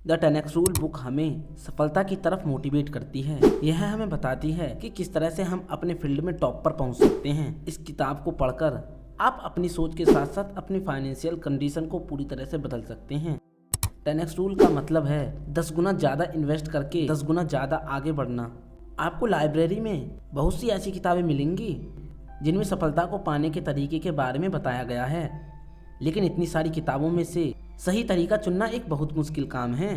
The 10x rule book हमें सफलता की तरफ मोटिवेट करती है। यह हमें बताती है कि किस तरह से हम अपने फील्ड में टॉप पर पहुंच सकते हैं। इस किताब को पढ़कर आप अपनी सोच के साथ साथ अपनी फाइनेंशियल कंडीशन को पूरी तरह से बदल सकते हैं। 10x रूल का मतलब है 10 गुना ज़्यादा इन्वेस्ट करके 10 गुना ज़्यादा आगे बढ़ना। आपको लाइब्रेरी में बहुत सी ऐसी किताबें मिलेंगी जिनमें सफलता को पाने के तरीके के बारे में बताया गया है, लेकिन इतनी सारी किताबों में से सही तरीका चुनना एक बहुत मुश्किल काम है।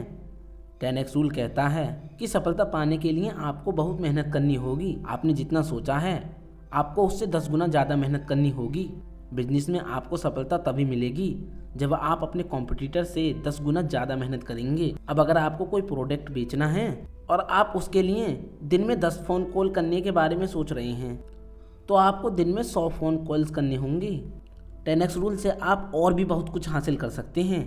10x रूल कहता है कि सफलता पाने के लिए आपको बहुत मेहनत करनी होगी। आपने जितना सोचा है आपको उससे 10 गुना ज़्यादा मेहनत करनी होगी। बिजनेस में आपको सफलता तभी मिलेगी जब आप अपने कॉम्पिटिटर से 10 गुना ज़्यादा मेहनत करेंगे। अब अगर आपको कोई प्रोडक्ट बेचना है और आप उसके लिए दिन में 10 फ़ोन कॉल करने के बारे में सोच रहे हैं, तो आपको दिन में 100 फ़ोन कॉल्स करने होंगे। 10x रूल से आप और भी बहुत कुछ हासिल कर सकते हैं।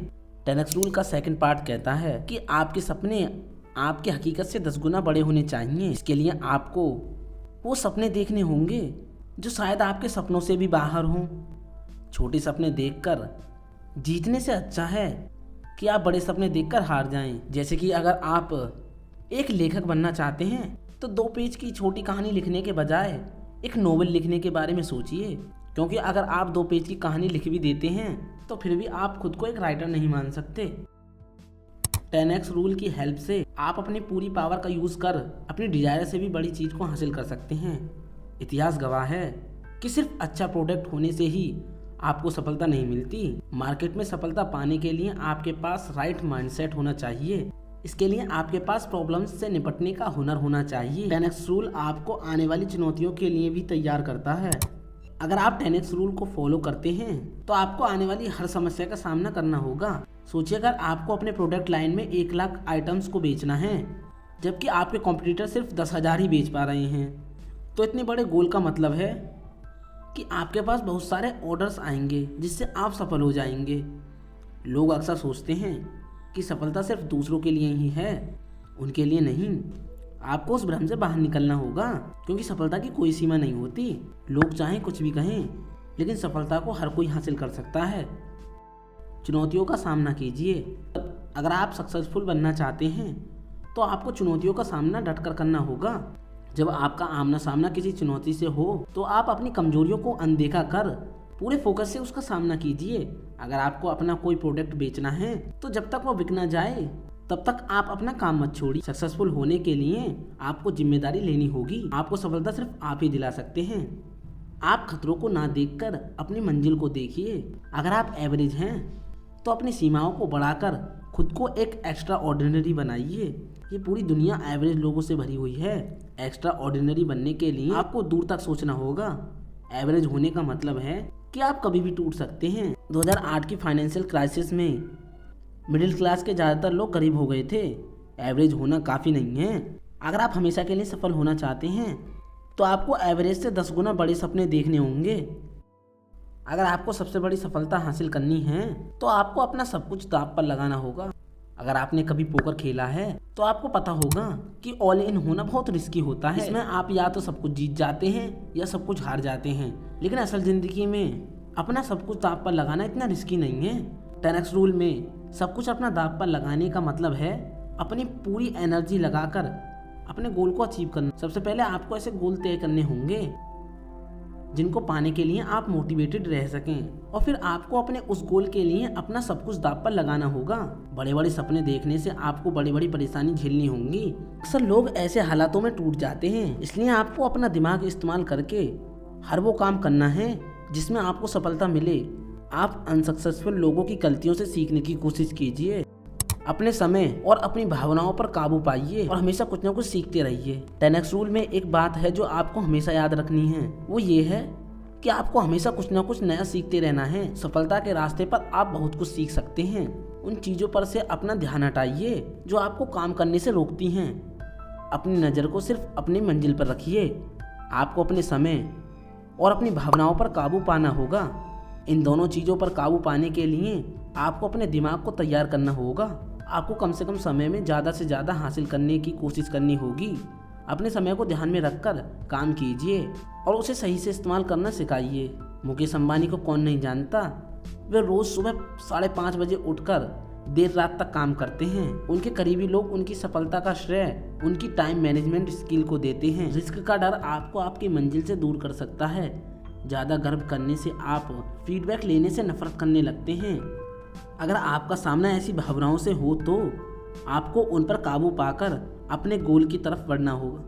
10x रूल का सेकंड पार्ट कहता है कि आपके सपने आपकी हकीकत से 10 गुना बड़े होने चाहिए। इसके लिए आपको वो सपने देखने होंगे जो शायद आपके सपनों से भी बाहर हों। छोटे सपने देखकर जीतने से अच्छा है कि आप बड़े सपने देखकर हार जाएं। जैसे कि अगर आप एक लेखक बनना चाहते हैं तो 2 पेज की छोटी कहानी लिखने के बजाय एक नोवेल लिखने के बारे में सोचिए, क्योंकि अगर आप 2 पेज की कहानी लिख भी देते हैं तो फिर भी आप खुद को एक राइटर नहीं मान सकते। 10x रूल की हेल्प से आप अपनी पूरी पावर का यूज़ कर अपनी डिजायर से भी बड़ी चीज़ को हासिल कर सकते हैं। इतिहास गवाह है कि सिर्फ अच्छा प्रोडक्ट होने से ही आपको सफलता नहीं मिलती। मार्केट में सफलता पाने के लिए आपके पास राइट माइंडसेट होना चाहिए। इसके लिए आपके पास प्रॉब्लम्स से निपटने का हुनर होना चाहिए। 10x रूल आपको आने वाली चुनौतियों के लिए भी तैयार करता है। अगर आप 10x रूल को फॉलो करते हैं तो आपको आने वाली हर समस्या का सामना करना होगा। सोचिए अगर आपको अपने प्रोडक्ट लाइन में 1 लाख आइटम्स को बेचना है जबकि आपके कॉम्पिटिटर सिर्फ 10,000 ही बेच पा रहे हैं, तो इतने बड़े गोल का मतलब है कि आपके पास बहुत सारे ऑर्डर्स आएंगे जिससे आप सफल हो जाएंगे। लोग अक्सर सोचते हैं कि सफलता सिर्फ दूसरों के लिए ही है, उनके लिए नहीं। आपको उस भ्रम से बाहर निकलना होगा, क्योंकि सफलता की कोई सीमा नहीं होती। लोग चाहें कुछ भी कहें, लेकिन सफलता को हर कोई हासिल कर सकता है। चुनौतियों का सामना कीजिए। अगर आप सक्सेसफुल बनना चाहते हैं तो आपको चुनौतियों का सामना डटकर करना होगा। जब आपका आमना सामना किसी चुनौती से हो तो आप अपनी कमजोरियों को अनदेखा कर पूरे फोकस से उसका सामना कीजिए। अगर आपको अपना कोई प्रोडक्ट बेचना है तो जब तक वो बिक ना जाए तब तक आप अपना काम मत छोड़िए। सक्सेसफुल होने के लिए आपको जिम्मेदारी लेनी होगी। आपको सफलता सिर्फ आप ही दिला सकते हैं। आप खतरों को ना देखकर अपनी मंजिल को देखिए। अगर आप एवरेज हैं तो अपनी सीमाओं को बढ़ाकर खुद को एक एक्स्ट्रा ऑर्डिनरी बनाइए। ये पूरी दुनिया एवरेज लोगों से भरी हुई है। एक्स्ट्रा ऑर्डिनरी बनने के लिए आपको दूर तक सोचना होगा। एवरेज होने का मतलब है कि आप कभी भी टूट सकते हैं। 2008 की फाइनेंशियल क्राइसिस में मिडिल क्लास के ज़्यादातर लोग गरीब हो गए थे। एवरेज होना काफ़ी नहीं है। अगर आप हमेशा के लिए सफल होना चाहते हैं तो आपको एवरेज से 10 गुना बड़े सपने देखने होंगे। अगर आपको सबसे बड़ी सफलता हासिल करनी है तो आपको अपना सब कुछ दांव पर लगाना होगा। अगर आपने कभी पोकर खेला है तो आपको पता होगा कि ऑल इन होना बहुत रिस्की होता है। इसमें आप या तो सब कुछ जीत जाते हैं या सब कुछ हार जाते हैं, लेकिन असल ज़िंदगी में अपना सब कुछ दांव पर लगाना इतना रिस्की नहीं है। 10x रूल में सब कुछ अपना दांव पर लगाने का मतलब है अपनी पूरी एनर्जी लगाकर अपने गोल को अचीव करना। सबसे पहले आपको ऐसे गोल तय करने होंगे जिनको पाने के लिए आप मोटिवेटेड रह सकें, और फिर आपको अपने उस गोल के लिए अपना सब कुछ दांव पर लगाना होगा। बड़े बड़े सपने देखने से आपको बड़ी बड़ी परेशानी झेलनी होंगी। अक्सर लोग ऐसे हालातों में टूट जाते हैं, इसलिए आपको अपना दिमाग इस्तेमाल करके हर वो काम करना है जिसमें आपको सफलता मिले। आप अनसक्सेसफुल लोगों की गलतियों से सीखने की कोशिश कीजिए। अपने समय और अपनी भावनाओं पर काबू पाइए और हमेशा कुछ ना कुछ सीखते रहिए। 10x रूल में एक बात है जो आपको हमेशा याद रखनी है, वो ये है कि आपको हमेशा कुछ ना कुछ नया सीखते रहना है। सफलता के रास्ते पर आप बहुत कुछ सीख सकते हैं। उन चीज़ों पर से अपना ध्यान हटाइए जो आपको काम करने से रोकती हैं। अपनी नज़र को सिर्फ अपनी मंजिल पर रखिए। आपको अपने समय और अपनी भावनाओं पर काबू पाना होगा। इन दोनों चीज़ों पर काबू पाने के लिए आपको अपने दिमाग को तैयार करना होगा। आपको कम से कम समय में ज़्यादा से ज़्यादा हासिल करने की कोशिश करनी होगी। अपने समय को ध्यान में रखकर काम कीजिए और उसे सही से इस्तेमाल करना सिखाइए। मुकेश अंबानी को कौन नहीं जानता। वे रोज़ सुबह 5:30 बजे उठकर देर रात तक काम करते हैं। उनके करीबी लोग उनकी सफलता का श्रेय उनकी टाइम मैनेजमेंट स्किल को देते हैं। रिस्क का डर आपको आपकी मंजिल से दूर कर सकता है। ज़्यादा गर्व करने से आप फीडबैक लेने से नफरत करने लगते हैं। अगर आपका सामना ऐसी भावनाओं से हो तो आपको उन पर काबू पाकर अपने गोल की तरफ बढ़ना होगा।